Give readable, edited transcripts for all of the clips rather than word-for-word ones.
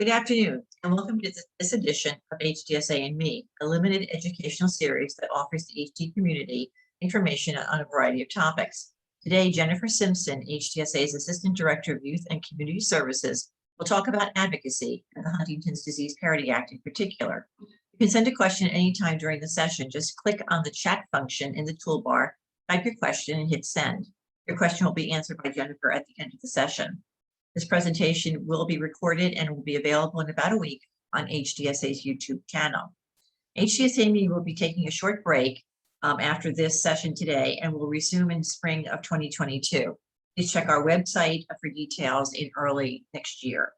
Good afternoon, and welcome to this edition of HDSA Me, a limited educational series that offers the HD community information on a variety of topics. Today, Jennifer Simpson, HDSA's Assistant Director of Youth and Community Services, will talk about advocacy and the Huntington's Disease Parity Act in particular. You can send a question anytime during the session. Just click on the chat function in the toolbar, type your question, and hit send. Your question will be answered by Jennifer at the end of the session. This presentation will be recorded and will be available in about a week on HDSA's YouTube channel. HDSA Me will be taking a short break after this session today and will resume in spring of 2022. Please check our website for details in early next year.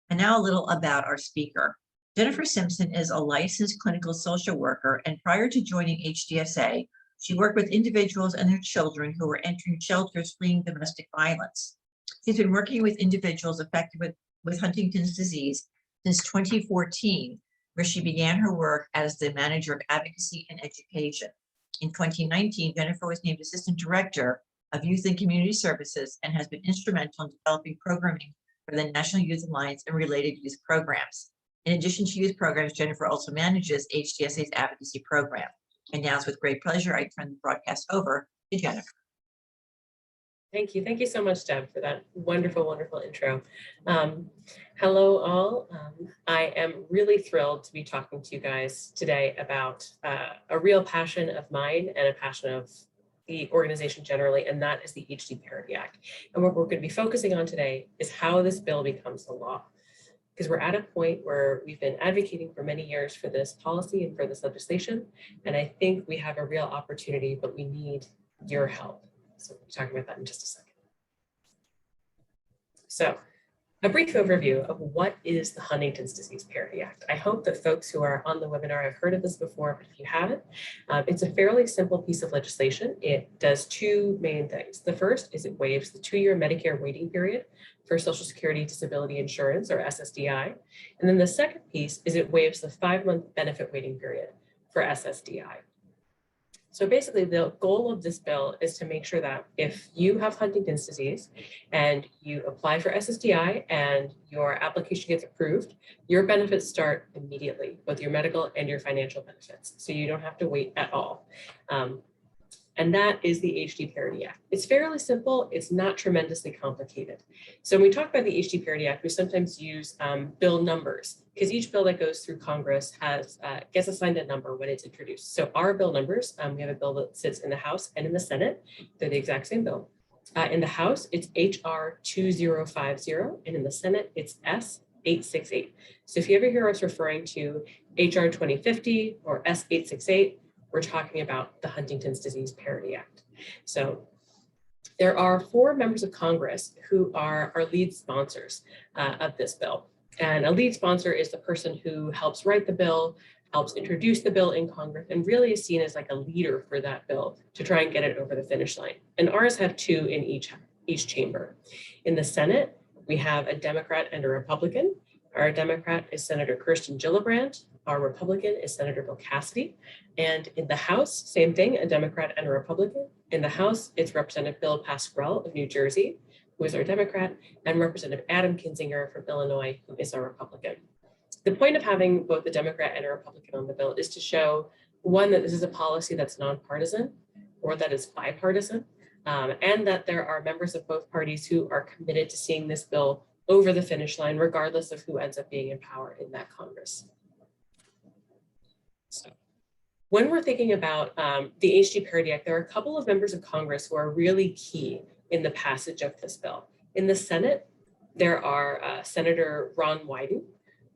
And now a little about our speaker. Jennifer Simpson is a licensed clinical social worker, and prior to joining HDSA, she worked with individuals and their children who were entering shelters fleeing domestic violence. She's been working with individuals affected with Huntington's disease since 2014, where she began her work as the Manager of Advocacy and Education. In 2019, Jennifer was named Assistant Director of Youth and Community Services and has been instrumental in developing programming for the National Youth Alliance and related youth programs. In addition to youth programs, Jennifer also manages HDSA's advocacy program. And now it's with great pleasure I turn the broadcast over to Jennifer. Thank you. Thank you so much, Deb, for that wonderful, wonderful intro. Hello, all. I am really thrilled to be talking to you guys today about a real passion of mine and a passion of the organization generally, and that is the HD Parity Act. And what we're going to be focusing on today is how this bill becomes a law. Because we're at a point where we've been advocating for many years for this policy and for this legislation. And I think we have a real opportunity, but we need your help. So we'll be talking about that in just a second. So a brief overview of what is the Huntington's Disease Parity Act. I hope that folks who are on the webinar have heard of this before, but if you haven't, it's a fairly simple piece of legislation. It does two main things. The first is it waives the 2-year Medicare waiting period for Social Security Disability Insurance, or SSDI. And then the second piece is it waives the 5-month benefit waiting period for SSDI. So basically, the goal of this bill is to make sure that if you have Huntington's disease and you apply for SSDI and your application gets approved, your benefits start immediately, both your medical and your financial benefits. So you don't have to wait at all. And that is the HD Parity Act. It's fairly simple. It's not tremendously complicated. So when we talk about the HD Parity Act, we sometimes use bill numbers because each bill that goes through Congress gets assigned a number when it's introduced. So our bill numbers, we have a bill that sits in the House and in the Senate. They're the exact same bill. In the House, it's HR 2050, and in the Senate, it's S868. So if you ever hear us referring to HR 2050 or S868, we're talking about the Huntington's Disease Parity Act. So there are 4 members of Congress who are our lead sponsors of this bill. And a lead sponsor is the person who helps write the bill, helps introduce the bill in Congress, and really is seen as like a leader for that bill to try and get it over the finish line. And ours have 2 in each chamber. In the Senate, we have a Democrat and a Republican. Our Democrat is Senator Kirsten Gillibrand. Our Republican is Senator Bill Cassidy. And in the House, same thing, a Democrat and a Republican. In the House, it's Representative Bill Pascrell of New Jersey, who is our Democrat, and Representative Adam Kinzinger from Illinois, who is our Republican. The point of having both a Democrat and a Republican on the bill is to show, one, that this is a policy that's nonpartisan or that is bipartisan, and that there are members of both parties who are committed to seeing this bill over the finish line, regardless of who ends up being in power in that Congress. So when we're thinking about the HD Parity Act, there are a couple of members of Congress who are really key in the passage of this bill. In the Senate, there are Senator Ron Wyden,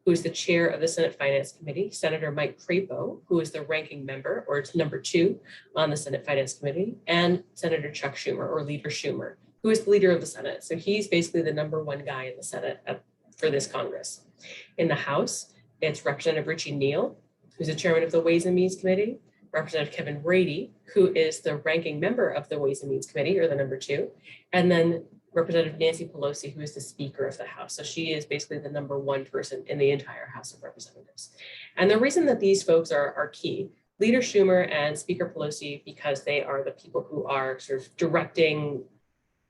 who is the chair of the Senate Finance Committee, Senator Mike Crapo, who is the ranking member, or it's number 2 on the Senate Finance Committee, and Senator Chuck Schumer, or Leader Schumer, who is the leader of the Senate. So he's basically the number 1 guy in the Senate for this Congress. In the House, it's Representative Richie Neal, who's the chairman of the Ways and Means Committee, Representative Kevin Brady, who is the ranking member of the Ways and Means Committee, or the number 2, and then Representative Nancy Pelosi, who is the Speaker of the House. So she is basically the number 1 person in the entire House of Representatives. And the reason that these folks are key, Leader Schumer and Speaker Pelosi, because they are the people who are sort of directing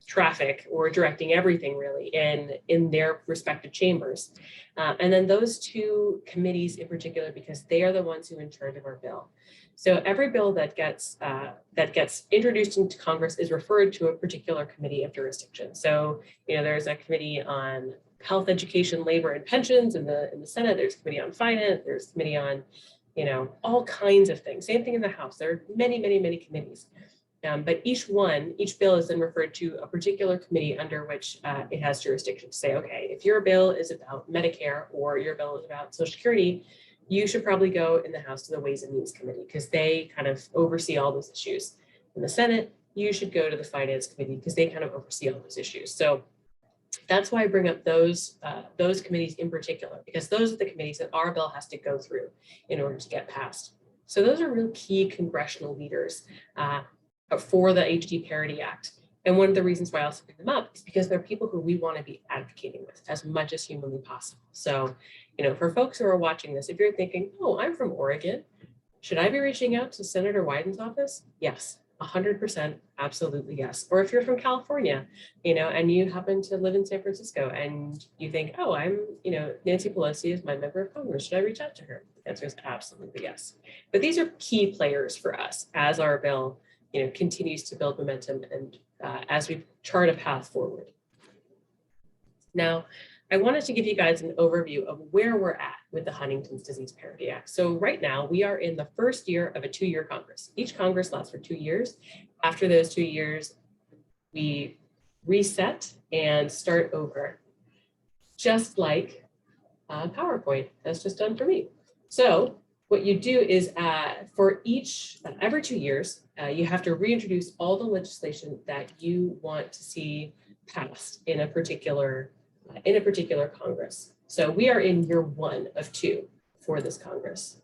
traffic or directing everything really in their respective chambers. And then those two committees in particular, because they are the ones who are in charge of our bill. So every bill that gets introduced into Congress is referred to a particular committee of jurisdiction. So, there's a committee on health, education, labor, and pensions in the Senate. There's a committee on finance. There's a committee on, all kinds of things. Same thing in the House. There are many, many, many committees. But each bill is then referred to a particular committee under which it has jurisdiction to say, okay, if your bill is about Medicare or your bill is about Social Security, you should probably go in the House to the Ways and Means Committee because they kind of oversee all those issues. In the Senate, you should go to the Finance Committee because they kind of oversee all those issues. So that's why I bring up those committees in particular, because those are the committees that our bill has to go through in order to get passed. So those are real key congressional leaders for the HD Parity Act. And one of the reasons why I also bring them up is because they're people who we want to be advocating with as much as humanly possible. So, for folks who are watching this, if you're thinking, oh, I'm from Oregon, should I be reaching out to Senator Wyden's office? Yes, 100%, absolutely yes. Or if you're from California, and you happen to live in San Francisco and you think, oh, I'm, Nancy Pelosi is my member of Congress, should I reach out to her? The answer is absolutely yes. But these are key players for us as our bill continues to build momentum and as we chart a path forward. Now, I wanted to give you guys an overview of where we're at with the Huntington's Disease Parity Act. So right now, we are in the first year of a 2-year Congress. Each Congress lasts for 2 years. After those 2 years, we reset and start over, just like PowerPoint has just done for me. So what you do is for every 2 years, you have to reintroduce all the legislation that you want to see passed in a particular Congress. So we are in year 1 of 2 for this Congress.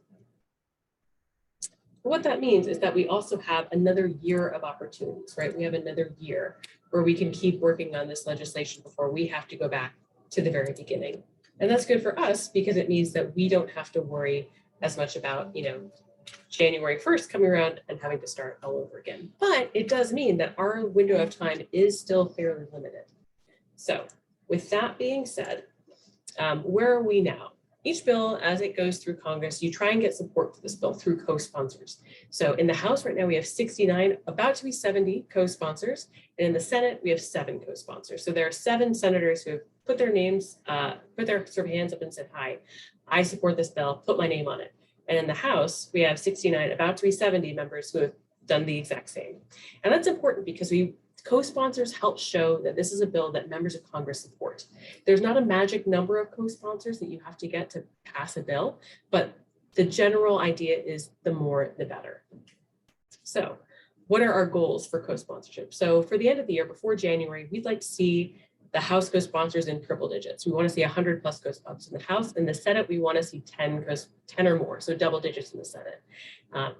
What that means is that we also have another year of opportunities, right? We have another year where we can keep working on this legislation before we have to go back to the very beginning. And that's good for us because it means that we don't have to worry as much about, January 1st coming around and having to start all over again. But it does mean that our window of time is still fairly limited. So with that being said, where are we now? Each bill, as it goes through Congress, you try and get support for this bill through co-sponsors. So in the House right now, we have 69, about to be 70 co-sponsors. And in the Senate, we have 7 co-sponsors. So there are 7 senators who have put their names, put their sort of hands up and said, hi, I support this bill, put my name on it. And in the House, we have 69, about to be 70 members who have done the exact same. And that's important because co-sponsors help show that this is a bill that members of Congress support. There's not a magic number of co-sponsors that you have to get to pass a bill, but the general idea is the more, the better. So what are our goals for co-sponsorship? So for the end of the year, before January, we'd like to see the House co-sponsors in triple digits. We want to see 100 plus co-sponsors in the House. In the Senate, we want to see 10 or more, so double digits in the Senate.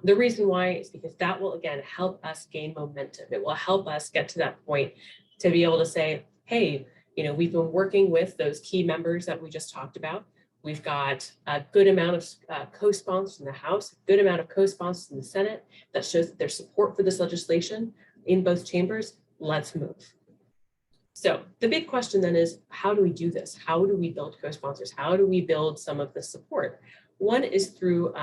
The reason why is because that will, again, help us gain momentum. It will help us get to that point to be able to say, hey, we've been working with those key members that we just talked about. We've got a good amount of co-sponsors in the House, a good amount of co-sponsors in the Senate that shows their support for this legislation in both chambers. Let's move. So the big question then is, how do we do this? How do we build co-sponsors? How do we build some of the support? One is through,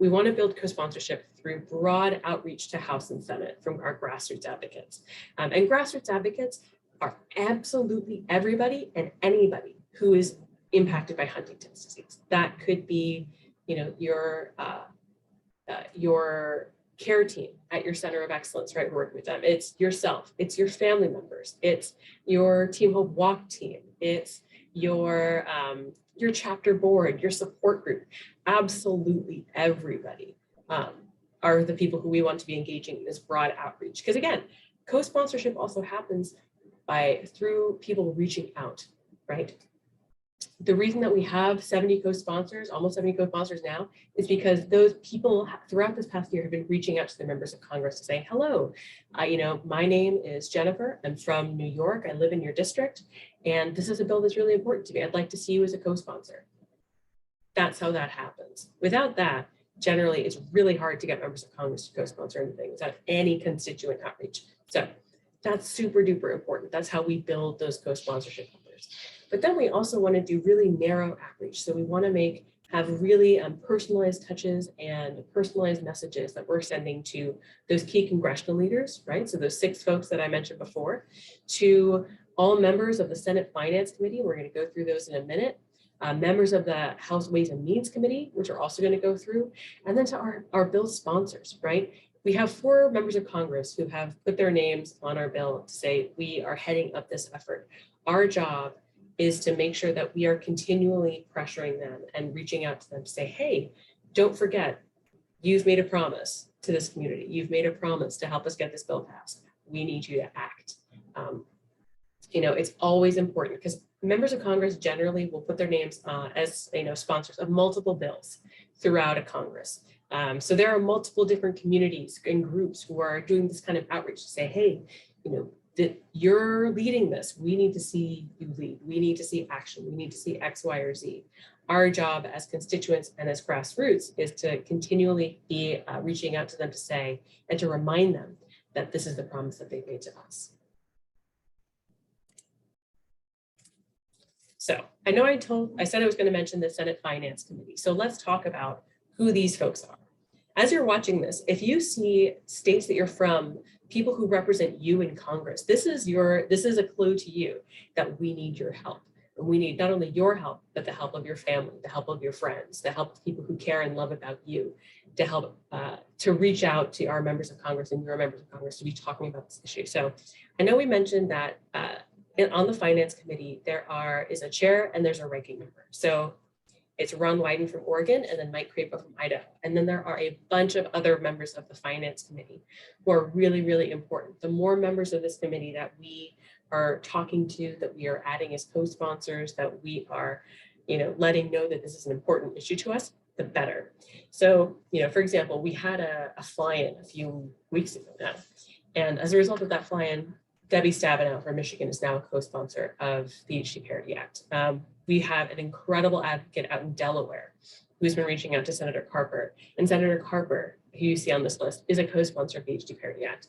we want to build co-sponsorship through broad outreach to House and Senate from our grassroots advocates. And grassroots advocates are absolutely everybody and anybody who is impacted by Huntington's disease. That could be, your care team at your center of excellence, right? Working with them. It's yourself, it's your family members, it's your Team Hope Walk team, it's your chapter board, your support group. Absolutely everybody are the people who we want to be engaging in this broad outreach. Because again, co-sponsorship also happens through people reaching out, right? The reason that we have 70 co-sponsors, almost 70 co-sponsors now, is because those people throughout this past year have been reaching out to their members of Congress to say, hello, my name is Jennifer. I'm from New York. I live in your district. And this is a bill that's really important to me. I'd like to see you as a co-sponsor. That's how that happens. Without that, generally, it's really hard to get members of Congress to co-sponsor anything without any constituent outreach. So That's super duper important. That's how we build those co-sponsorship numbers. But then we also want to do really narrow outreach. So we want to have really personalized touches and personalized messages that we're sending to those key congressional leaders, right? So those 6 folks that I mentioned before, to all members of the Senate Finance Committee. We're going to go through those in a minute. Members of the House Ways and Means Committee, which are also going to go through, and then to our bill sponsors, right? We have 4 members of Congress who have put their names on our bill to say we are heading up this effort. Our job is to make sure that we are continually pressuring them and reaching out to them to say, hey, don't forget, you've made a promise to this community. You've made a promise to help us get this bill passed. We need you to act. It's always important because members of Congress generally will put their names as sponsors of multiple bills throughout a Congress. So there are multiple different communities and groups who are doing this kind of outreach to say, hey, that you're leading this. We need to see you lead. We need to see action. We need to see X, Y, or Z. Our job as constituents and as grassroots is to continually be reaching out to them to say and to remind them that this is the promise that they've made to us. So I know I said I was going to mention the Senate Finance Committee. So let's talk about who these folks are. As you're watching this, if you see states that you're from, people who represent you in Congress, this is a clue to you that we need your help. And we need not only your help, but the help of your family, the help of your friends, the help of people who care and love about you, to help to reach out to our members of Congress and your members of Congress to be talking about this issue. So I know we mentioned that on the Finance Committee, there is a chair and there's a ranking member. So it's Ron Wyden from Oregon and then Mike Crapo from Idaho. And then there are a bunch of other members of the Finance Committee who are really, really important. The more members of this committee that we are talking to, that we are adding as co-sponsors, that we are, letting know that this is an important issue to us, the better. So, for example, we had a fly-in a few weeks ago now. And as a result of that fly-in, Debbie Stabenow from Michigan is now a co-sponsor of the HD Parity Act. We have an incredible advocate out in Delaware who's been reaching out to Senator Carper. And Senator Carper, who you see on this list, is a co-sponsor of the HD Parity Act.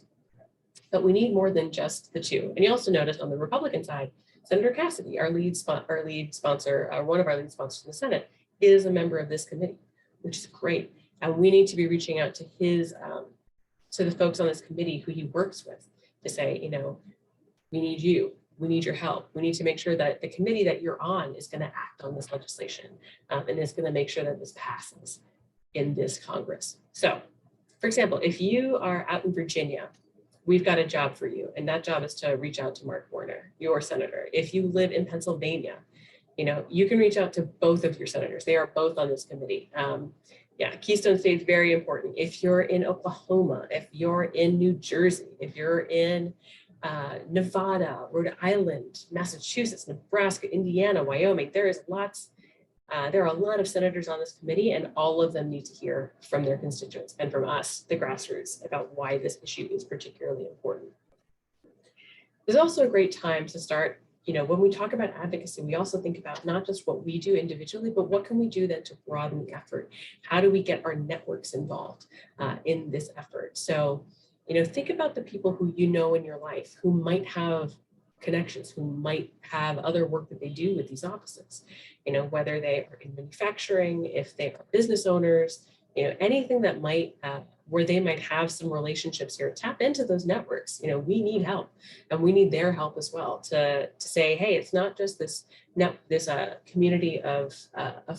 But we need more than just the 2. And you also notice on the Republican side, Senator Cassidy, one of our lead sponsors in the Senate, is a member of this committee, which is great. And we need to be reaching out to to the folks on this committee who he works with to say, we need you. We need your help. We need to make sure that the committee that you're on is going to act on this legislation and is going to make sure that this passes in this Congress. So, for example, if you are out in Virginia, we've got a job for you, and that job is to reach out to Mark Warner, your senator. If you live in Pennsylvania, you can reach out to both of your senators. They are both on this committee. Keystone State is very important. If you're in Oklahoma, if you're in New Jersey, if you're in Nevada, Rhode Island, Massachusetts, Nebraska, Indiana, Wyoming, there are a lot of senators on this committee, and all of them need to hear from their constituents and from us, the grassroots, about why this issue is particularly important. There's also a great time to start, when we talk about advocacy, we also think about not just what we do individually, but what can we do then to broaden the effort? How do we get our networks involved in this effort? So, think about the people who in your life who might have connections, who might have other work that they do with these offices, whether they are in manufacturing, if they are business owners, anything that might, where they might have some relationships here, tap into those networks. We need help, and we need their help as well to say, hey, it's not just this community of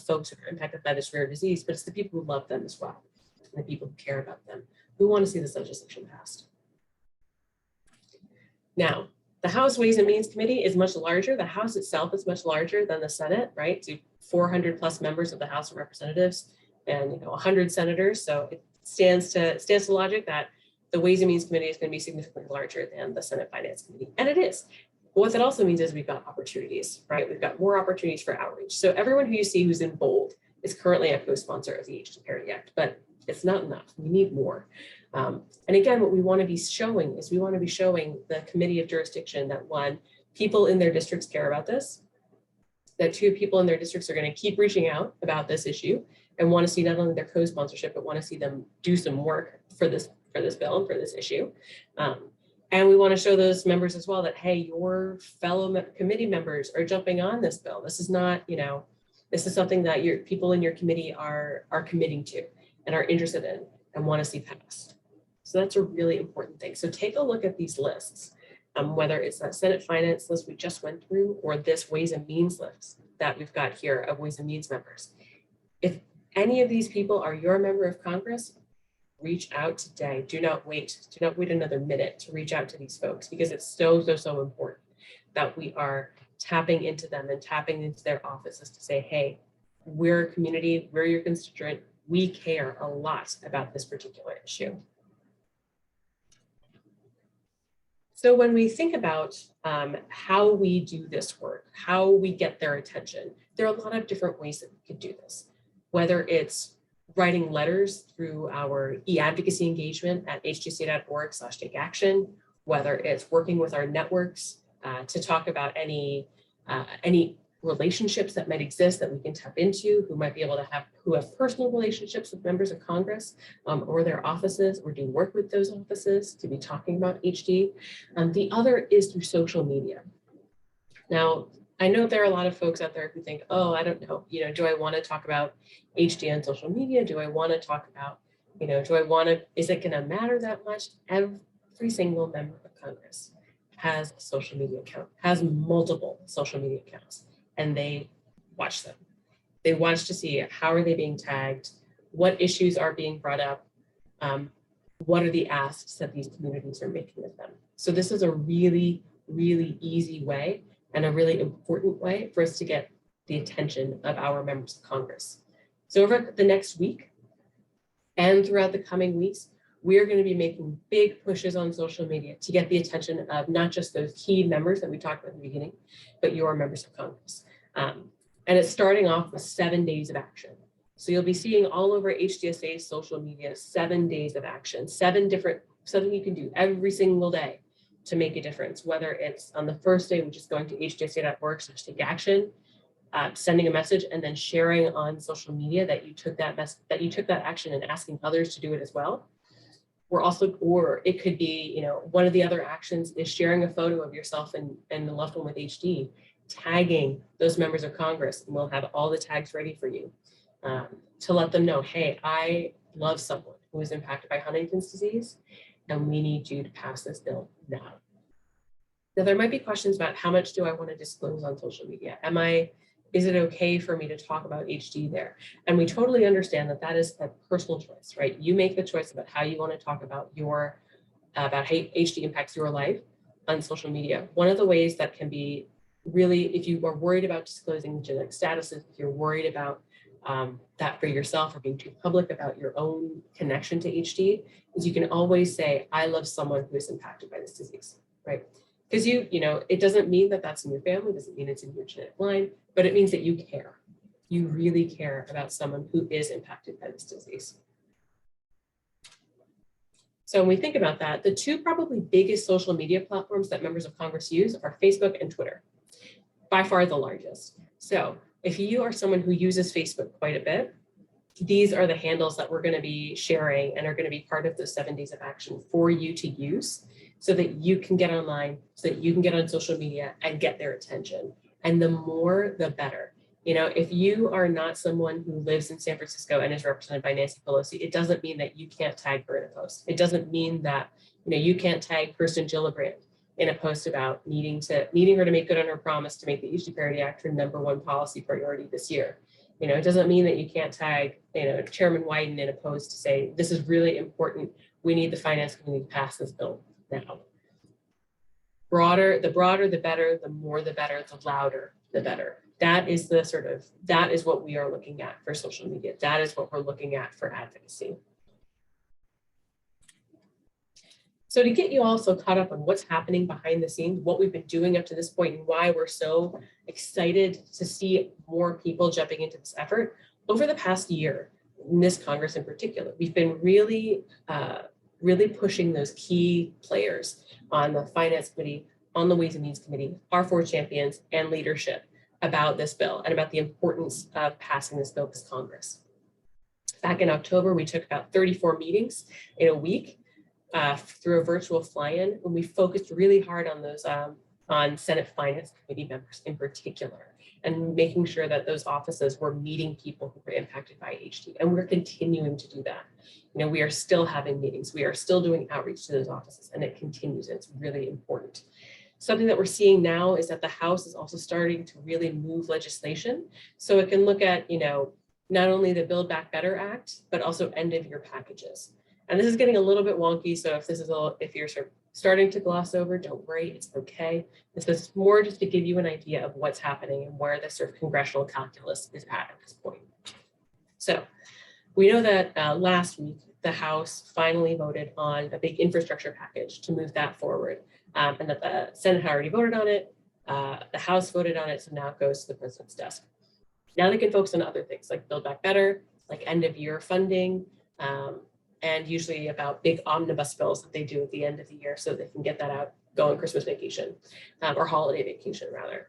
folks who are impacted by this rare disease, but it's the people who love them as well, and the people who care about them, who want to see this legislation passed. Now, the House Ways and Means Committee is much larger. The House itself is much larger than the Senate, right? So 400 plus members of the House of Representatives and 100 senators. So it stands to logic that the Ways and Means Committee is going to be significantly larger than the Senate Finance Committee. And it is. But what that also means is we've got opportunities, right? We've got more opportunities for outreach. So everyone who you see who's in bold is currently a co-sponsor of the HD Parity Act, but it's not enough. We need more. And again, what we want to be showing is the committee of jurisdiction that 1, people in their districts care about this, that 2, people in their districts are going to keep reaching out about this issue and want to see not only their co-sponsorship, but want to see them do some work for this bill and for this issue. And we want to show those members as well that, hey, your fellow committee members are jumping on this bill. This is not, this is something that your people in your committee are committing to and are interested in and want to see passed. So that's a really important thing. So take a look at these lists, whether it's that Senate Finance list we just went through or this Ways and Means list that we've got here of Ways and Means members. If any of these people are your member of Congress, reach out today. Do not wait. Do not wait another minute to reach out to these folks, because it's so important that we are tapping into them and tapping into their offices to say, hey, we're a community, we're your constituent, we care a lot about this particular issue. So when we think about how we do this work, how we get their attention, there are a lot of different ways that we could do this, whether it's writing letters through our e-advocacy engagement at hdsa.org/takeaction, whether it's working with our networks to talk about any relationships that might exist that we can tap into, who have personal relationships with members of Congress or their offices, or do work with those offices to be talking about HD. The other is through social media. Now, I know there are a lot of folks out there who think, oh, I don't know, do I want to talk about HD on social media? Do I want to talk about, is it going to matter that much? Every single member of Congress has a social media account, has multiple social media accounts, and they watch them. They watch to see how are they being tagged, what issues are being brought up, what are the asks that these communities are making of them. So this is a really, really easy way and a really important way for us to get the attention of our members of Congress. So over the next week and throughout the coming weeks, we are going to be making big pushes on social media to get the attention of not just those key members that we talked about at the beginning, but your members of Congress. And it's starting off with 7 days of action. So you'll be seeing all over HDSA's social media 7 days of action, something you can do every single day to make a difference, whether it's on the first day, which is going to hdsa.org/takeaction, sending a message and then sharing on social media that you took that action and asking others to do it as well. Or it could be, one of the other actions is sharing a photo of yourself and a loved one with HD, tagging those members of Congress, and we'll have all the tags ready for you to let them know, hey, I love someone who is impacted by Huntington's disease, and we need you to pass this bill now. Now, there might be questions about how much do I want to disclose on social media? Is it okay for me to talk about HD there? And we totally understand that that is a personal choice, right? You make the choice about how you want to talk about how HD impacts your life on social media. One of the ways that can be really, if you are worried about disclosing genetic statuses, if you're worried about that for yourself or being too public about your own connection to HD, is you can always say, I love someone who is impacted by this disease, right? Because it doesn't mean that that's in your family, doesn't mean it's in your genetic line, but it means that you care. You really care about someone who is impacted by this disease. So when we think about that, the two probably biggest social media platforms that members of Congress use are Facebook and Twitter, by far the largest. So if you are someone who uses Facebook quite a bit, these are the handles that we're going to be sharing and are going to be part of the 7 days of action for you to use so that you can get online, so that you can get on social media and get their attention. And the more, the better. If you are not someone who lives in San Francisco and is represented by Nancy Pelosi, it doesn't mean that you can't tag her in a post. It doesn't mean that you can't tag Kirsten Gillibrand in a post about needing her to make good on her promise to make the HD Parity Act her #1 policy priority this year. It doesn't mean that you can't tag Chairman Wyden in a post to say, this is really important. We need the finance committee to pass this bill now. The broader, the better, the more, the better, the louder, the better. That is what we are looking at for social media. That is what we're looking at for advocacy. So to get you all so caught up on what's happening behind the scenes, what we've been doing up to this point, and why we're so excited to see more people jumping into this effort, over the past year, in this Congress in particular, we've been really pushing those key players on the Finance Committee, on the Ways and Means Committee, our 4 champions, and leadership about this bill and about the importance of passing this bill this Congress. Back in October, we took about 34 meetings in a week through a virtual fly-in, when we focused really hard on those on Senate Finance Committee members in particular, and making sure that those offices were meeting people who were impacted by HD. And we're continuing to do that. You know, we are still having meetings. We are still doing outreach to those offices, and it continues. It's really important. Something that we're seeing now is that the House is also starting to really move legislation. So it can look at, you know, not only the Build Back Better Act, but also end of year packages. And this is getting a little bit wonky. So if this is if you're sort of starting to gloss over, don't worry, it's okay. This is more just to give you an idea of what's happening and where the sort of congressional calculus is at this point. So we know that last week, the House finally voted on a big infrastructure package to move that forward, and that the Senate had already voted on it. The House voted on it, so now it goes to the president's desk. Now they can focus on other things like Build Back Better, like end of year funding, and usually about big omnibus bills that they do at the end of the year so they can get that out, go on Christmas vacation, or holiday vacation rather.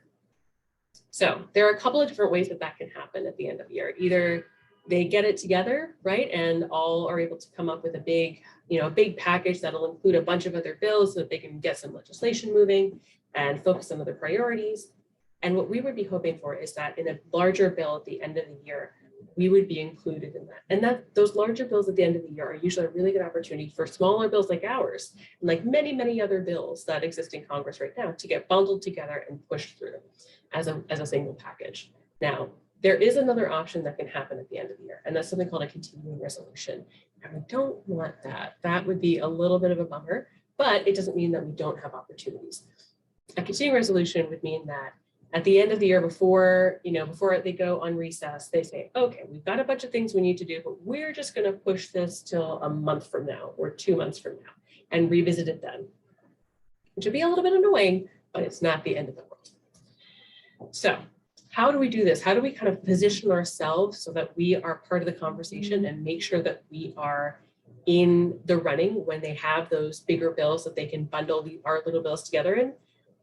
So there are a couple of different ways that that can happen at the end of the year. Either they get it together, right, and all are able to come up with a big, you know, a big package that'll include a bunch of other bills so that they can get some legislation moving and focus on other priorities. And what we would be hoping for is that in a larger bill at the end of the year, we would be included in that. And that those larger bills at the end of the year are usually a really good opportunity for smaller bills like ours, and like many, many other bills that exist in Congress right now, to get bundled together and pushed through as a single package. Now, there is another option that can happen at the end of the year, and that's something called a continuing resolution. And we don't want that. That would be a little bit of a bummer, but it doesn't mean that we don't have opportunities. A continuing resolution would mean that at the end of the year, before they go on recess, they say, okay, we've got a bunch of things we need to do, but we're just going to push this till a month from now or 2 months from now and revisit it then, which would be a little bit annoying, but it's not the end of the world. So how do we do this? How do we kind of position ourselves so that we are part of the conversation and make sure that we are in the running when they have those bigger bills that they can bundle our little bills together in?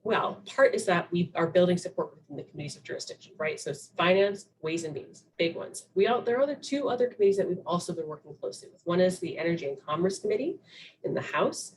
Well, part is that we are building support within the committees of jurisdiction, right? So finance, ways and means, big ones. There are two other committees that we've also been working closely with. One is the Energy and Commerce Committee in the House.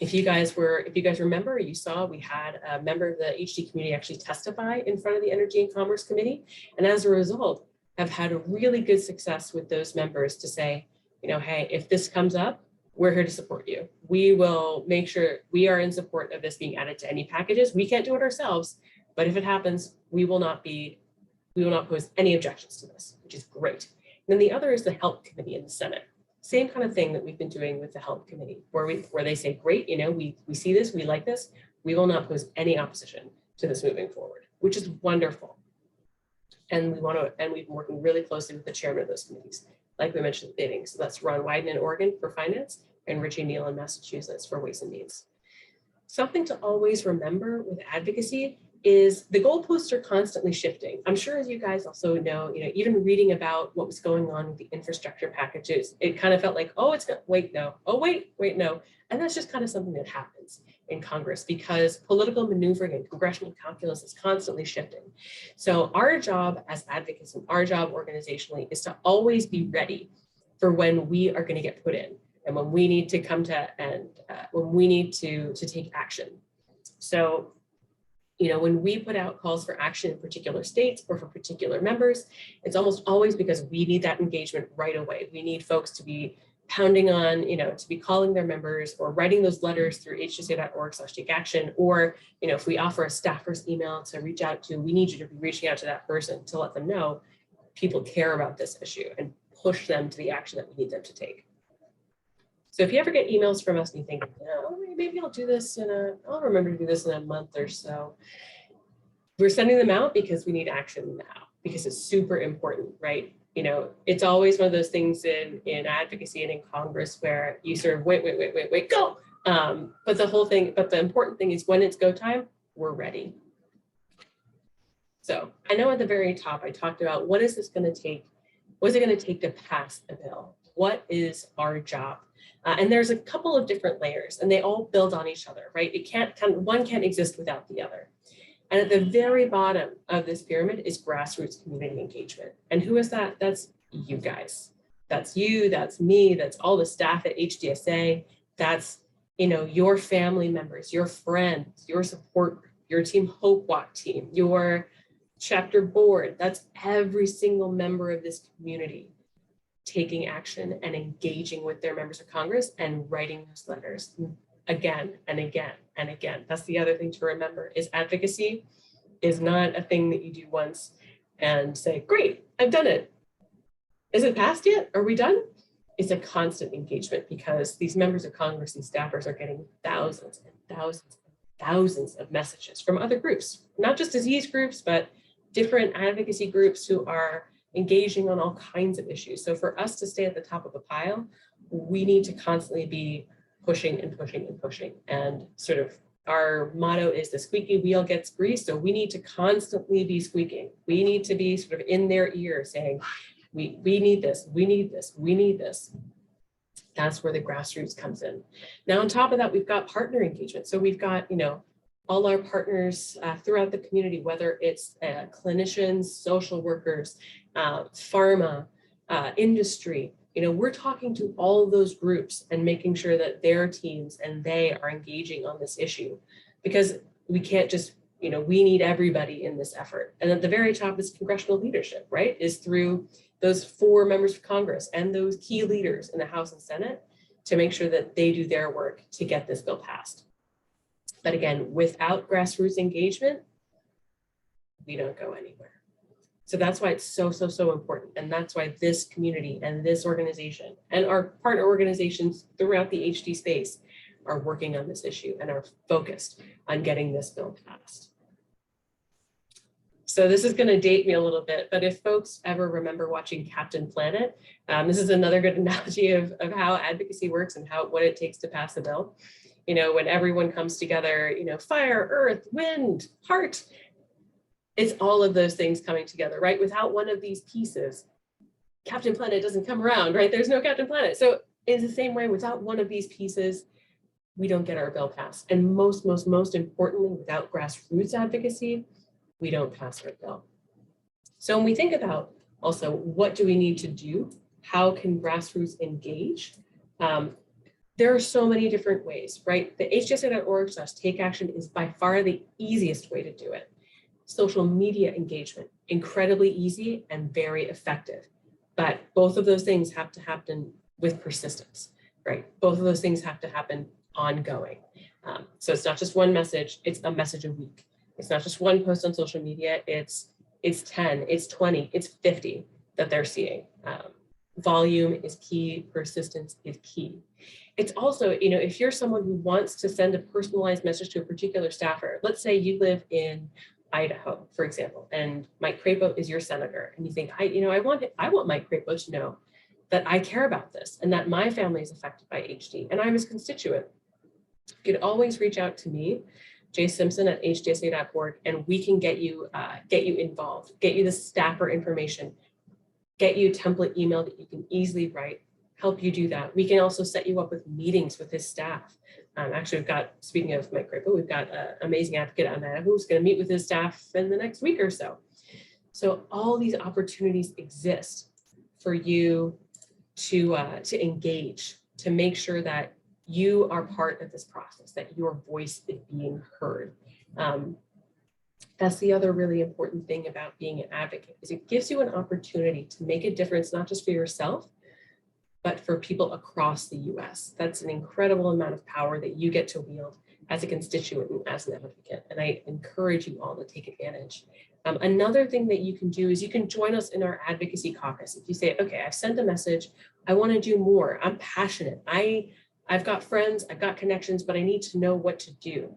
If you guys remember, you saw we had a member of the HD community actually testify in front of the Energy and Commerce Committee. And as a result, have had a really good success with those members to say, you know, hey, if this comes up, we're here to support you. We will make sure we are in support of this being added to any packages. We can't do it ourselves, but if it happens, we will not pose any objections to this, which is great. And then the other is the Help Committee in the Senate. Same kind of thing that we've been doing with the Help Committee, where they say, great, you know, we see this, we like this, we will not pose any opposition to this moving forward, which is wonderful. And we've been working really closely with the chairman of those committees, like we mentioned at the beginning. So that's Ron Wyden in Oregon for finance and Richie Neal in Massachusetts for ways and means. Something to always remember with advocacy is the goalposts are constantly shifting. I'm sure as you guys also know, you know, even reading about what was going on with the infrastructure packages, it kind of felt like, oh, it's gonna, wait, no, oh, wait, no. And that's just kind of something that happens in Congress because political maneuvering and congressional calculus is constantly shifting. So our job as advocates and our job organizationally is to always be ready for when we are going to get put in and when we need to come to and when we need to take action. So, you know, when we put out calls for action in particular states or for particular members, it's almost always because we need that engagement right away. We need folks to be pounding on, you know, to be calling their members or writing those letters through hdsa.org/takeaction, or, you know, if we offer a staffer's email to reach out to, we need you to be reaching out to that person to let them know people care about this issue and push them to the action that we need them to take. So if you ever get emails from us and you think, oh, maybe I'll do this I'll remember to do this in a month or so, we're sending them out because we need action now, because it's super important, right? You know, it's always one of those things in advocacy and in Congress where you sort of wait, go. But the important thing is when it's go time, we're ready. So I know at the very top, I talked about what is this going to take? What is it going to take to pass a bill? What is our job? And there's a couple of different layers and they all build on each other, right? One can't exist without the other. And at the very bottom of this pyramid is grassroots community engagement. And who is that? That's you guys. That's you, that's me, that's all the staff at HDSA. That's, your family members, your friends, your support group, your Team Hope Walk team, your chapter board. That's every single member of this community taking action and engaging with their members of Congress and writing those letters again and again and again. That's the other thing to remember, is advocacy is not a thing that you do once and say, great, I've done it. Is it passed yet? Are we done? It's a constant engagement, because these members of Congress, these staffers, are getting thousands and thousands and thousands of messages from other groups, not just disease groups, but different advocacy groups who are engaging on all kinds of issues. So for us to stay at the top of the pile, we need to constantly be pushing and pushing and pushing. And sort of our motto is the squeaky wheel gets greased. So we need to constantly be squeaking. We need to be sort of in their ear saying, we need this, we need this, we need this. That's where the grassroots comes in. Now, on top of that, we've got partner engagement. So we've got, all our partners throughout the community, whether it's clinicians, social workers, pharma, industry, we're talking to all of those groups and making sure that their teams and they are engaging on this issue, because we can't just, we need everybody in this effort. And at the very top is congressional leadership, right? Is through those 4 members of Congress and those key leaders in the House and Senate to make sure that they do their work to get this bill passed. But again, without grassroots engagement, we don't go anywhere. So that's why it's so, so, so important. And that's why this community and this organization and our partner organizations throughout the HD space are working on this issue and are focused on getting this bill passed. So this is going to date me a little bit, but if folks ever remember watching Captain Planet, this is another good analogy of how advocacy works and what it takes to pass a bill. When everyone comes together, fire, earth, wind, heart, it's all of those things coming together, right? Without one of these pieces, Captain Planet doesn't come around, right? There's no Captain Planet. So in the same way, without one of these pieces, we don't get our bill passed. And most importantly, without grassroots advocacy, we don't pass our bill. So when we think about also, what do we need to do? How can grassroots engage? There are so many different ways, right? The HDSA.org/take-action is by far the easiest way to do it. Social media engagement, incredibly easy and very effective. But both of those things have to happen with persistence, right? Both of those things have to happen ongoing. So it's not just one message, it's a message a week. It's not just one post on social media, it's 10, it's 20, it's 50 that they're seeing. Volume is key, persistence is key. It's also, if you're someone who wants to send a personalized message to a particular staffer, let's say you live in Idaho, for example, and Mike Crapo is your senator, and you think, I want Mike Crapo to know that I care about this and that my family is affected by HD and I'm his constituent. You could always reach out to me, J. Simpson at HDSA.org, and we can get you involved, get you the staffer information, get you a template email that you can easily write, help you do that. We can also set you up with meetings with his staff. Actually, speaking of Mike Crapo, we've got an amazing advocate on that who's going to meet with his staff in the next week or so. So all these opportunities exist for you to engage, to make sure that you are part of this process, that your voice is being heard. That's the other really important thing about being an advocate, is it gives you an opportunity to make a difference, not just for yourself, but for people across the US. That's an incredible amount of power that you get to wield as a constituent and as an advocate. And I encourage you all to take advantage. Another thing that you can do is you can join us in our Advocacy Caucus. If you say, okay, I've sent a message, I want to do more, I'm passionate, I've got friends, I've got connections, but I need to know what to do.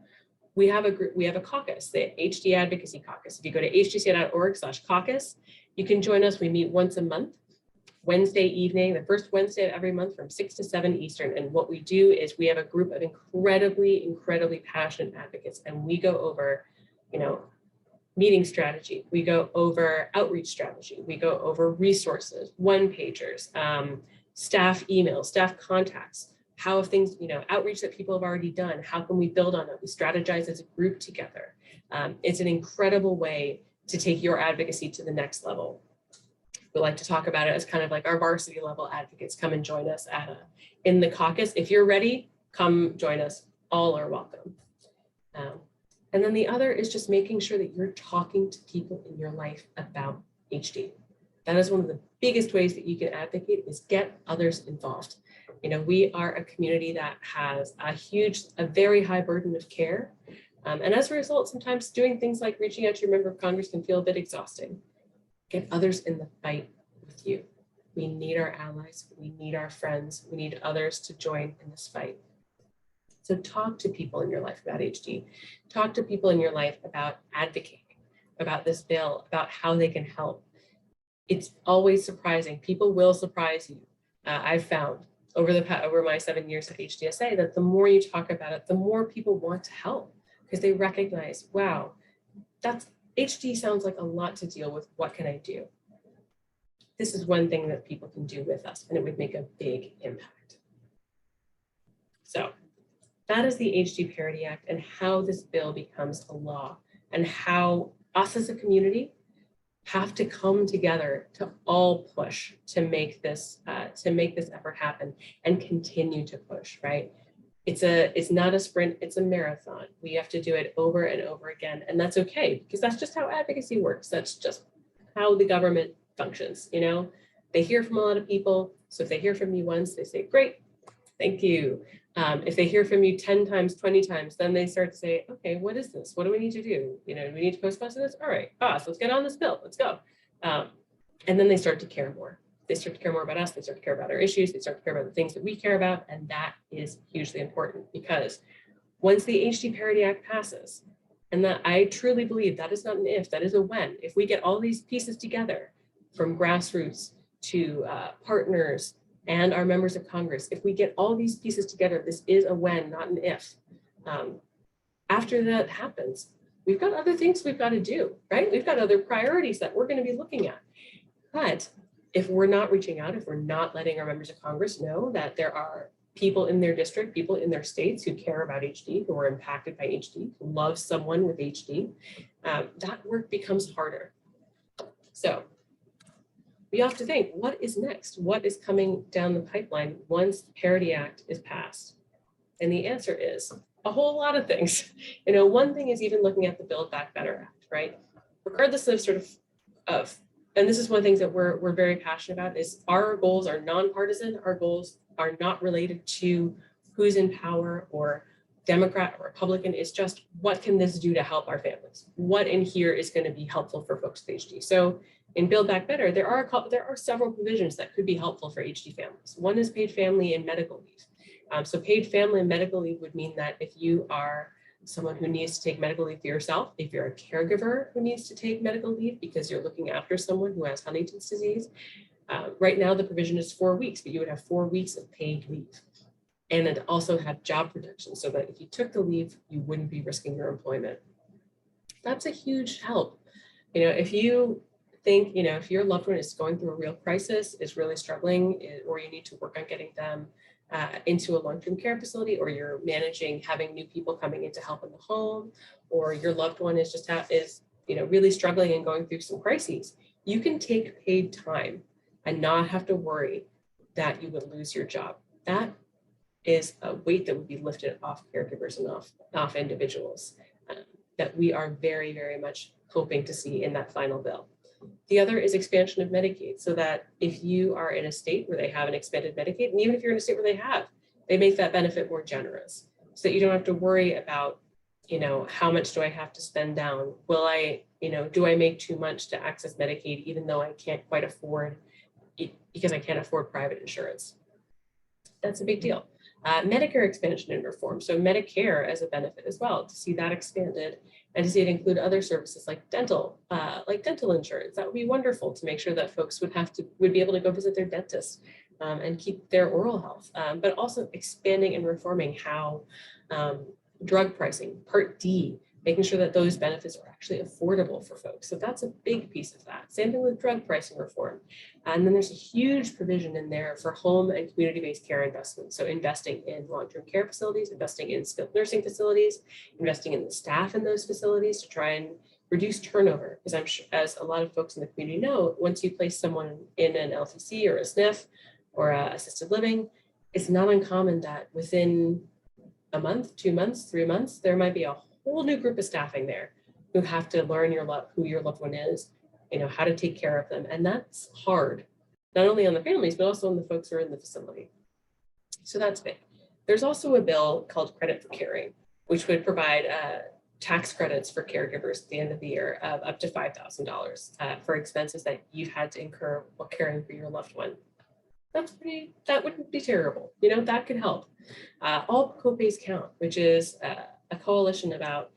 We have a group, we have a caucus, the HD Advocacy Caucus. If you go to hdca.org/caucus, you can join us. We meet once a month, Wednesday evening, the first Wednesday of every month from 6 to 7 Eastern. And what we do is we have a group of incredibly passionate advocates, and we go over, meeting strategy. We go over outreach strategy. We go over resources, one-pagers, staff emails, staff contacts, how have things, outreach that people have already done, how can we build on it? We strategize as a group together. It's an incredible way to take your advocacy to the next level. We like to talk about it as kind of like our varsity level advocates. Come and join us in the caucus. If you're ready, come join us. All are welcome. And then the other is just making sure that you're talking to people in your life about HD. That is one of the biggest ways that you can advocate, is get others involved. You know, we are a community that has a very high burden of care. And as a result, sometimes doing things like reaching out to your member of Congress can feel a bit exhausting. Get others in the fight with you. We need our allies. We need our friends. We need others to join in this fight. So talk to people in your life about HD. Talk to people in your life about advocating, about this bill, about how they can help. It's always surprising. People will surprise you. I've found over my 7 years at HDSA that the more you talk about it, the more people want to help, because they recognize, wow, HD sounds like a lot to deal with. What can I do? This is one thing that people can do with us, and it would make a big impact. So that is the HD Parity Act and how this bill becomes a law, and how us as a community have to come together to all push to make this effort happen and continue to push, right? It's not a sprint, it's a marathon. We have to do it over and over again. And that's okay, because that's just how advocacy works. That's just how the government functions. You know, they hear from a lot of people. So if they hear from you once, they say, great, thank you. If they hear from you 10 times, 20 times, then they start to say, okay, what is this? What do we need to do? You know, we need to postpone this? All right, boss, let's get on this bill. Let's go. And then they start to care more. They start to care more about us. They start to care about our issues. They start to care about the things that we care about. And that is hugely important, because once the HD Parity Act passes, and that I truly believe that is not an if, that is a when. If we get all these pieces together, from grassroots to partners, and our members of Congress, if we get all these pieces together, this is a when, not an if. After that happens, we've got other things we've got to do, right? We've got other priorities that we're going to be looking at. But if we're not reaching out, if we're not letting our members of Congress know that there are people in their district, people in their states who care about HD, who are impacted by HD, who love someone with HD, that work becomes harder. So we have to think, what is next? What is coming down the pipeline once the Parity Act is passed? And the answer is a whole lot of things. You know, one thing is even looking at the Build Back Better Act, right? Regardless of and this is one of the things that we're very passionate about, is our goals are nonpartisan. Our goals are not related to who's in power or Democrat or Republican. It's just, what can this do to help our families? What in here is going to be helpful for folks with HD? So in Build Back Better, there are several provisions that could be helpful for HD families. One is paid family and medical leave. So paid family and medical leave would mean that if you are someone who needs to take medical leave for yourself, if you're a caregiver who needs to take medical leave because you're looking after someone who has Huntington's disease, right now the provision is 4 weeks, but you would have 4 weeks of paid leave. And it also have job protection, so that if you took the leave, you wouldn't be risking your employment. That's a huge help. You know, if you think, you know, if your loved one is going through a real crisis, is really struggling, or you need to work on getting them into a long-term care facility, or you're managing having new people coming in to help in the home, or your loved one is just really struggling and going through some crises, you can take paid time and not have to worry that you would lose your job. That is a weight that would be lifted off caregivers and off individuals that we are very, very much hoping to see in that final bill. The other is expansion of Medicaid, so that if you are in a state where they have an expanded Medicaid, and even if you're in a state where they make that benefit more generous, so that you don't have to worry about, you know, how much do I have to spend down? Will I, you know, do I make too much to access Medicaid, even though I can't quite afford it, because I can't afford private insurance? That's a big deal. Medicare expansion and reform. So Medicare as a benefit as well, to see that expanded and to see it include other services like dental insurance. That would be wonderful, to make sure that folks would be able to go visit their dentist and keep their oral health, but also expanding and reforming how drug pricing, Part D, making sure that those benefits are actually affordable for folks. So that's a big piece of that. Same thing with drug pricing reform. And then there's a huge provision in there for home and community-based care investment. So investing in long-term care facilities, investing in skilled nursing facilities, investing in the staff in those facilities to try and reduce turnover. Because I'm sure, as a lot of folks in the community know, once you place someone in an LTC or a SNF or assisted living, it's not uncommon that within a month, 2 months, 3 months, there might be a whole new group of staffing there who have to learn who your loved one is, how to take care of them. And that's hard, not only on the families, but also on the folks who are in the facility. So that's big. There's also a bill called Credit for Caring, which would provide tax credits for caregivers at the end of the year of up to $5,000 for expenses that you've had to incur while caring for your loved one. That wouldn't be terrible. That could help. All copays count, which is a coalition about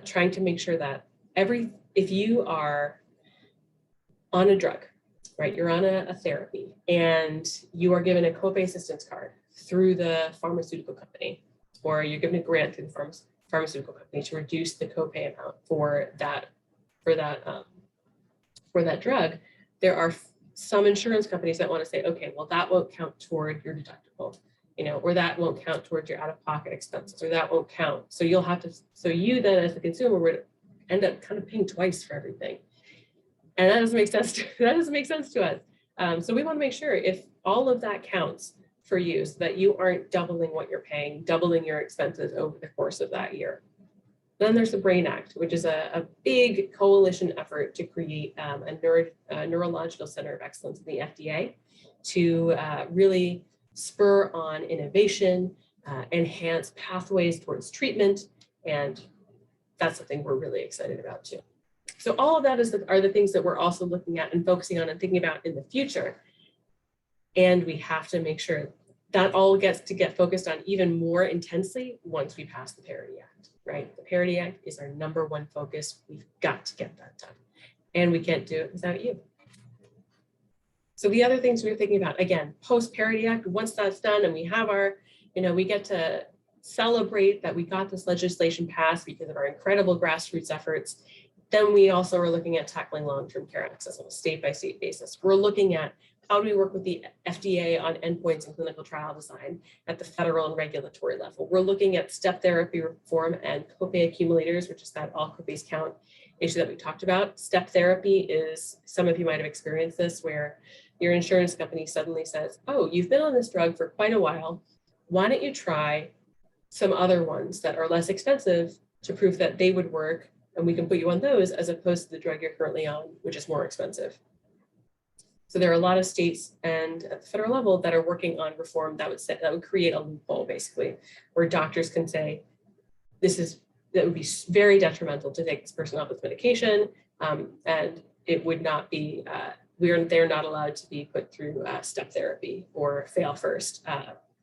trying to make sure that if you are on a drug, right, you're on a therapy and you are given a copay assistance card through the pharmaceutical company, or you're given a grant through the pharmaceutical company to reduce the copay amount for that drug, there are some insurance companies that want to say, okay, well, that won't count toward your deductible, or that won't count towards your out-of-pocket expenses, or that won't count. So you then as the consumer would end up kind of paying twice for everything. And that doesn't make sense to us. So we want to make sure if all of that counts for you, so that you aren't doubling what you're paying, doubling your expenses over the course of that year. Then there's the BRAIN Act, which is a big coalition effort to create a neurological center of excellence in the FDA to really spur on innovation, enhance pathways towards treatment, and that's something we're really excited about too. So all of that are the things that we're also looking at and focusing on and thinking about in the future. And we have to make sure that all gets to get focused on even more intensely once we pass the Parity Act, right? The Parity Act is our #1 focus. We've got to get that done. And we can't do it without you. So the other things we're thinking about, again, post-Parity Act, once that's done and we have we get to celebrate that we got this legislation passed because of our incredible grassroots efforts. Then we also are looking at tackling long-term care access on a state-by-state basis. We're looking at how do we work with the FDA on endpoints and clinical trial design at the federal and regulatory level. We're looking at step therapy reform and copay accumulators, which is that all copays count issue that we talked about. Step therapy is, some of you might have experienced this, where your insurance company suddenly says, oh, you've been on this drug for quite a while. Why don't you try some other ones that are less expensive to prove that they would work, and we can put you on those as opposed to the drug you're currently on, which is more expensive. So there are a lot of states and at the federal level that are working on reform that would create a loophole, basically, where doctors can say, that would be very detrimental to take this person off this medication, and it would not be, they're not allowed to be put through step therapy or fail first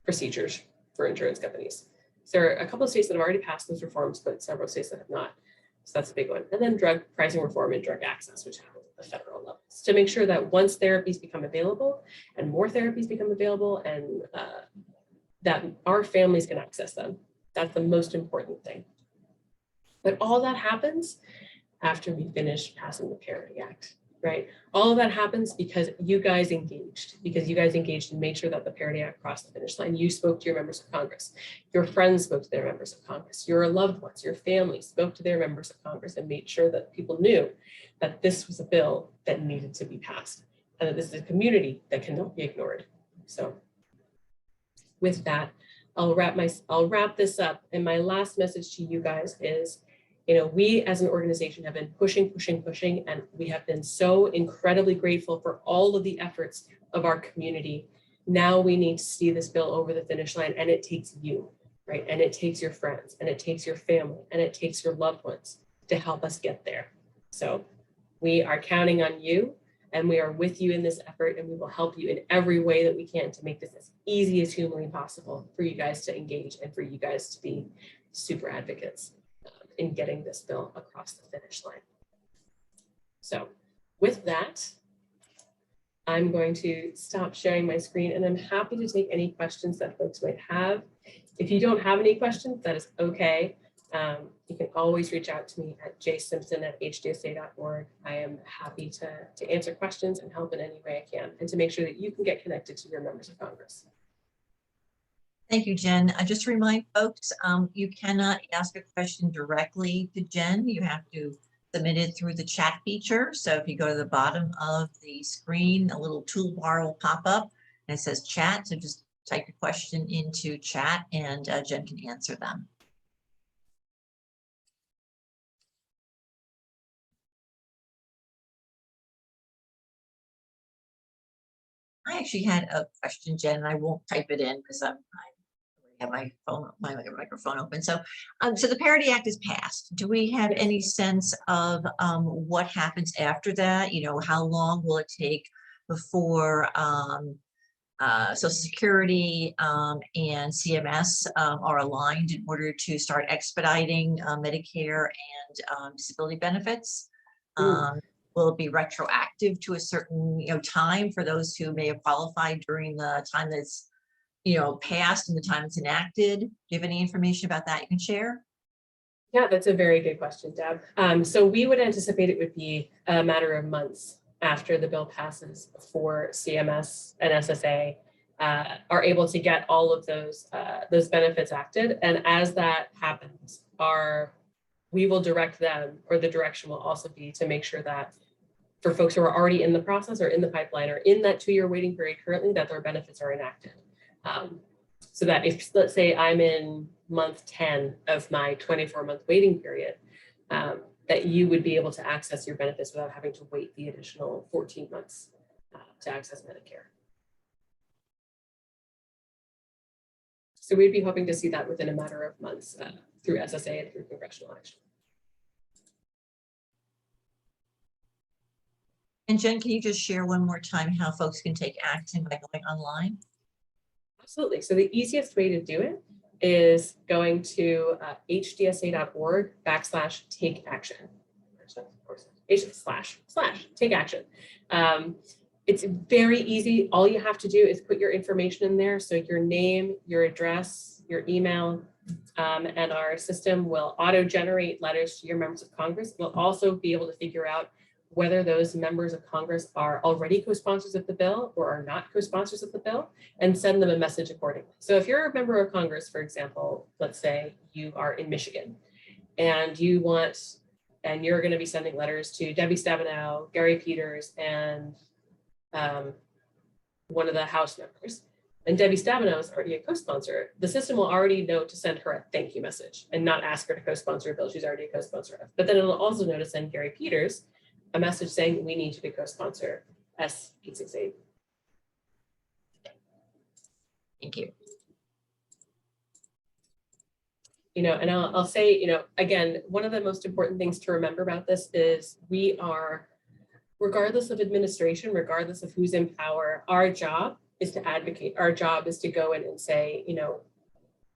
procedures for insurance companies. So there are a couple of states that have already passed those reforms, but several states that have not. So that's a big one. And then drug pricing reform and drug access, which happens at the federal level, to make sure that once therapies become available and more therapies become available, and that our families can access them. That's the most important thing. But all that happens after we finish passing the Parity Act, right? All of that happens because you guys engaged, and made sure that the Parity Act crossed the finish line. You spoke to your members of Congress. Your friends spoke to their members of Congress. Your loved ones, your family spoke to their members of Congress and made sure that people knew that this was a bill that needed to be passed and that this is a community that cannot be ignored. So with that, I'll wrap this up. And my last message to you guys is, we as an organization have been pushing, and we have been so incredibly grateful for all of the efforts of our community. Now we need to see this bill over the finish line, and it takes you, right? And it takes your friends, and it takes your family, and it takes your loved ones to help us get there. So we are counting on you, and we are with you in this effort, and we will help you in every way that we can to make this as easy as humanly possible for you guys to engage and for you guys to be super advocates in getting this bill across the finish line. So with that, I'm going to stop sharing my screen, and I'm happy to take any questions that folks might have. If you don't have any questions, that is okay. You can always reach out to me at jsimpson@hdsa.org. I am happy to answer questions and help in any way I can, and to make sure that you can get connected to your members of Congress. Thank you, Jen. Just to remind folks, you cannot ask a question directly to Jen. You have to submit it through the chat feature. So if you go to the bottom of the screen, a little toolbar will pop up and it says chat. So just type your question into chat and Jen can answer them. I actually had a question, Jen, and I won't type it in because I have my phone, my microphone open. So, so the Parity Act is passed. Do we have any sense of what happens after that? You know, how long will it take before Social Security and CMS are aligned in order to start expediting Medicare and disability benefits? Will it be retroactive to a certain time for those who may have qualified during the time that's passed and the time it's enacted? Do you have any information about that you can share? Yeah, that's a very good question, Deb. So we would anticipate it would be a matter of months after the bill passes before CMS and SSA are able to get all of those benefits acted. And as that happens, we will direct them, or the direction will also be to make sure that for folks who are already in the process or in the pipeline or in that 2-year waiting period currently, that their benefits are enacted. So that if, let's say, I'm in month 10 of my 24-month waiting period, that you would be able to access your benefits without having to wait the additional 14 months to access Medicare. So we'd be hoping to see that within a matter of months through SSA and through congressional action. And Jen, can you just share one more time how folks can take action by going online? Absolutely. So the easiest way to do it is going to hdsa.org/take action. // take action. It's very easy. All you have to do is put your information in there. So your name, your address, your email, and our system will auto-generate letters to your members of Congress. We'll also be able to figure out whether those members of Congress are already co-sponsors of the bill or are not co-sponsors of the bill, and send them a message accordingly. So if you're a member of Congress, for example, let's say you are in Michigan and you're going to be sending letters to Debbie Stabenow, Gary Peters, and one of the House members, and Debbie Stabenow is already a co-sponsor, the system will already know to send her a thank you message and not ask her to co-sponsor a bill she's already a co-sponsor of. But then it'll also know to send Gary Peters a message saying we need you to co-sponsor S868. Thank you. And I'll say, again, one of the most important things to remember about this is we are, regardless of administration, regardless of who's in power, our job is to advocate. Our job is to go in and say,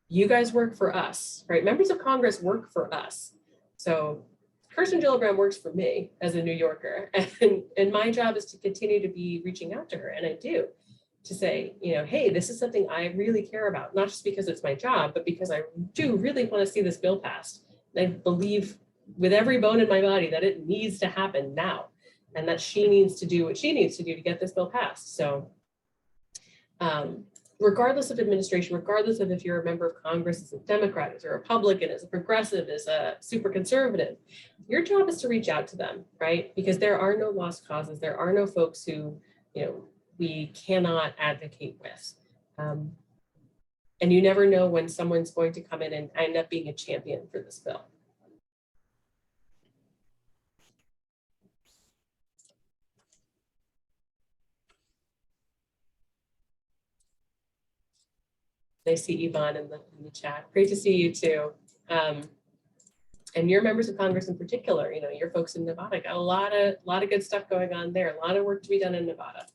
you guys work for us, right? Members of Congress work for us. So Kirsten Gillibrand works for me as a New Yorker, and my job is to continue to be reaching out to her, and I do, to say, hey, this is something I really care about, not just because it's my job, but because I do really want to see this bill passed. And I believe with every bone in my body that it needs to happen now, and that she needs to do what she needs to do to get this bill passed. So regardless of administration, regardless of if you're a member of Congress as a Democrat, as a Republican, as a progressive, as a super conservative, your job is to reach out to them, right? Because there are no lost causes. There are no folks who, we cannot advocate with. And you never know when someone's going to come in and end up being a champion for this bill. I see Yvonne in the chat. Great to see you too. And your members of Congress in particular, your folks in Nevada, got a lot of good stuff going on there. A lot of work to be done in Nevada.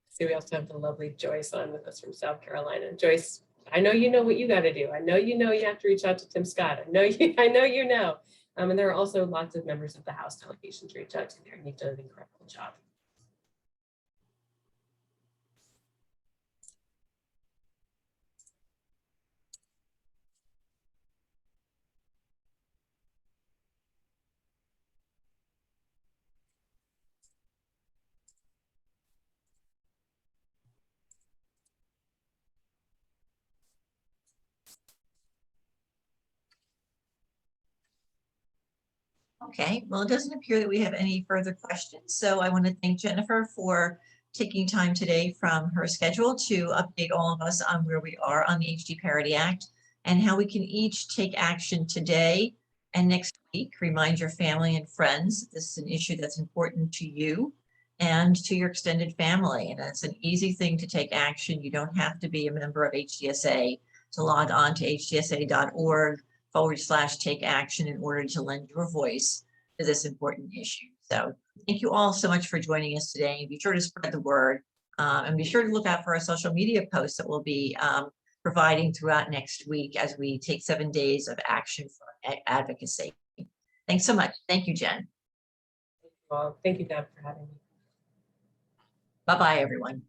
See, we also have the lovely Joyce on with us from South Carolina. Joyce, I know you know what you got to do. I know you have to reach out to Tim Scott. I know you know. And there are also lots of members of the House delegation to reach out to there. You've done an incredible job. Okay, well, it doesn't appear that we have any further questions. So I want to thank Jennifer for taking time today from her schedule to update all of us on where we are on the HD Parity Act and how we can each take action today and next week. Remind your family and friends that this is an issue that's important to you and to your extended family. And it's an easy thing to take action. You don't have to be a member of HDSA to log on to hdsa.org/take action in order to lend your voice to this important issue. So thank you all so much for joining us today. Be sure to spread the word and be sure to look out for our social media posts that we'll be providing throughout next week as we take 7 days of action for advocacy. Thanks so much. Thank you, Jen. Well, thank you, Deb, for having me. Bye-bye, everyone.